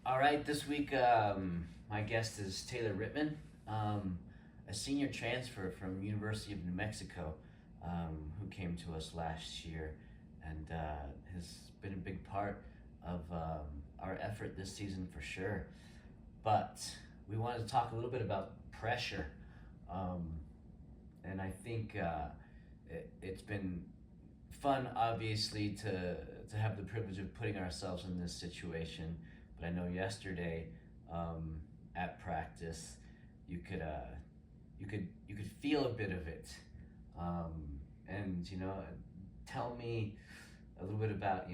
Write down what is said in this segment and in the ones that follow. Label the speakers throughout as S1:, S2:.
S1: All right, this week my guest is Taylor Rittman, a senior transfer from University of New Mexico, who came to us last year and has been a big part of our effort this season for sure. But we wanted to talk a little bit about pressure, um, and I think it's been fun, obviously, to have the privilege of putting ourselves in this situation. But I know yesterday um, at practice, you could you could feel a bit of it, um, and tell me a little bit about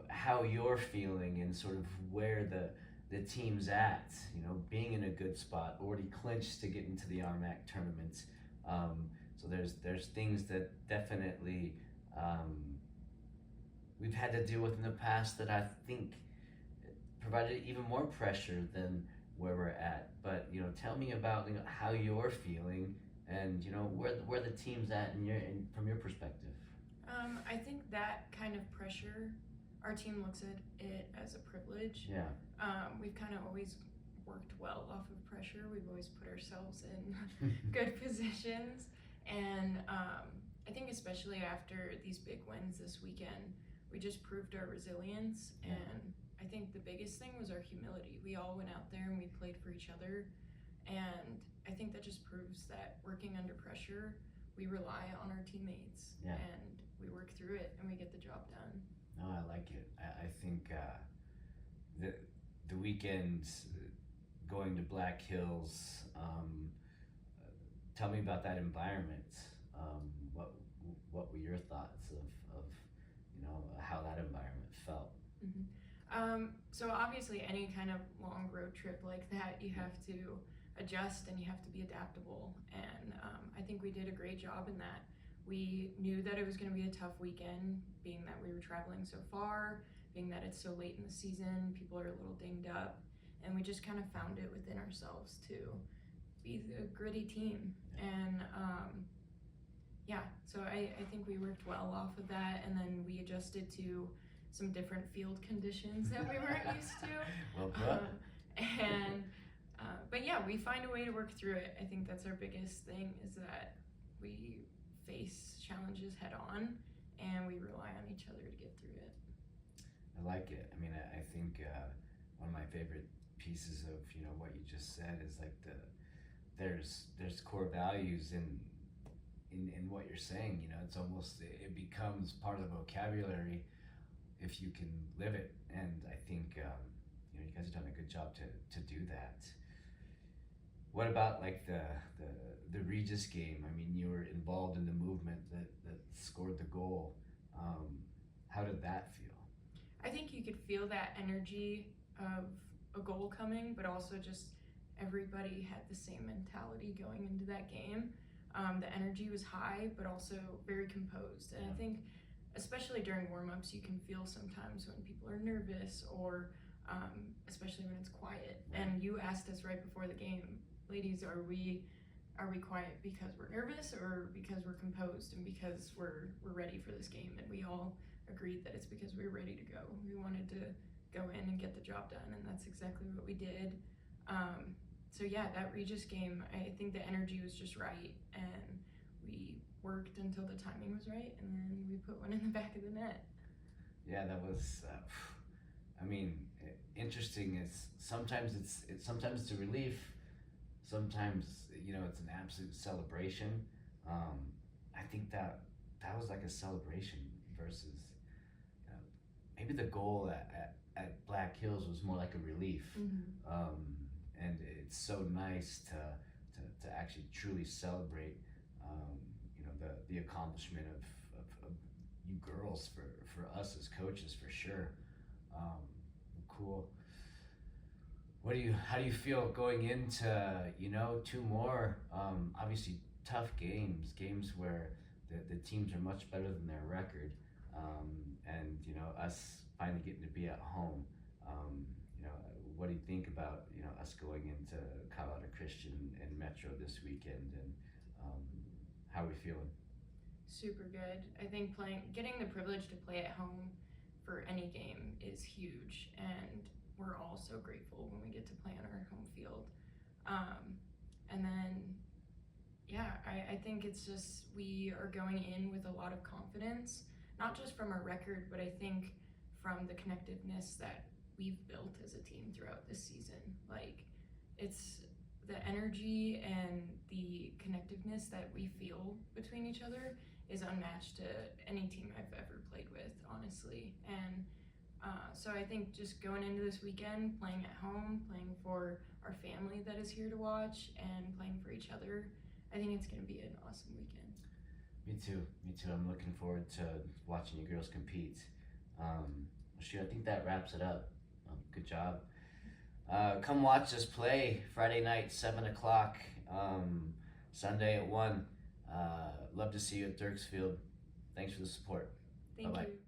S1: how you're feeling and sort of where the team's at. Being in a good spot, already clinched to get into the RMAC tournament. So there's things that definitely um, we've had to deal with in the past that I think provided even more pressure than where we're at. But tell me about how you're feeling and where the team's at from your perspective.
S2: I think that kind of pressure, our team looks at it as a privilege.
S1: Yeah.
S2: We've kind of always worked well off of pressure. We've always put ourselves in good positions. And I think, especially after these big wins this weekend, we just proved our resilience.
S1: Yeah.
S2: And I think the biggest thing was our humility. We all went out there and we played for each other. And I think that just proves that working under pressure, we rely on our teammates.
S1: Yeah.
S2: And we work through it and we get the job done.
S1: No, I like it. I think the the weekend going to Black Hills. Tell me about that environment. What what were your thoughts of how that environment felt?
S2: Mm-hmm. So obviously, any kind of long road trip like that, you have to adjust and you have to be adaptable. And I think we did a great job in that. We knew that it was going to be a tough weekend, being that we were traveling so far, being that it's so late in the season, people are a little dinged up, and we just kind of found it within ourselves to be the gritty team. And yeah, so I think we worked well off of that, and then we adjusted to some different field conditions that we weren't used to.
S1: Well put.
S2: But yeah, we find a way to work through it. I think that's our biggest thing, is that we face challenges head on and we rely on each other to get through it.
S1: I like it. I mean, I think one of my favorite pieces of what you just said is like there's core values in what you're saying. It's almost, it becomes part of the vocabulary if you can live it. And I think you guys have done a good job to do that. What about like the Regis game? I mean, you were involved in the movement that scored the goal. How did that feel?
S2: I think you could feel that energy of a goal coming, but also just everybody had the same mentality going into that game. The energy was high, but also very composed. And I think, especially during warm-ups, you can feel sometimes when people are nervous, or especially when it's quiet. And you asked us right before the game, ladies, are we quiet because we're nervous or because we're composed and because we're ready for this game? And we all agreed that it's because we were ready to go. We wanted to go in and get the job done, and that's exactly what we did. So yeah, that Regis game, I think the energy was just right, and we worked until the timing was right, and then we put one in the back of the net.
S1: Yeah, that was. I mean, interesting. Is sometimes sometimes it's a relief. Sometimes it's an absolute celebration. I think that was like a celebration versus maybe the goal at Black Hills was more like a relief.
S2: Mm-hmm.
S1: And it's so nice to actually truly celebrate the accomplishment of you girls for us as coaches for sure. Cool. How do you feel going into two more obviously tough games where the teams are much better than their record, and us finally getting to be at home. You know, what do you think about us going into Colorado Christian and Metro this weekend, and how are we feeling?
S2: Super good. I think getting the privilege to play at home for any game is huge, and we're all also grateful when we get to play on our home field. And then, yeah, I think it's just we are going in with a lot of confidence, not just from our record, but I think from the connectiveness that we've built as a team throughout this season. Like, it's the energy and the connectiveness that we feel between each other is unmatched to any team I've ever played with, honestly. And so I think just going into this weekend, playing at home, playing for our family that is here to watch, and playing for each other, I think it's going to be an awesome weekend.
S1: Me too. I'm looking forward to watching you girls compete. Shoot, I think that wraps it up. Good job. Come watch us play Friday night, 7 o'clock, Sunday at 1. Love to see you at Dirksfield. Thanks for the support.
S2: Thank
S1: Bye-bye.
S2: you.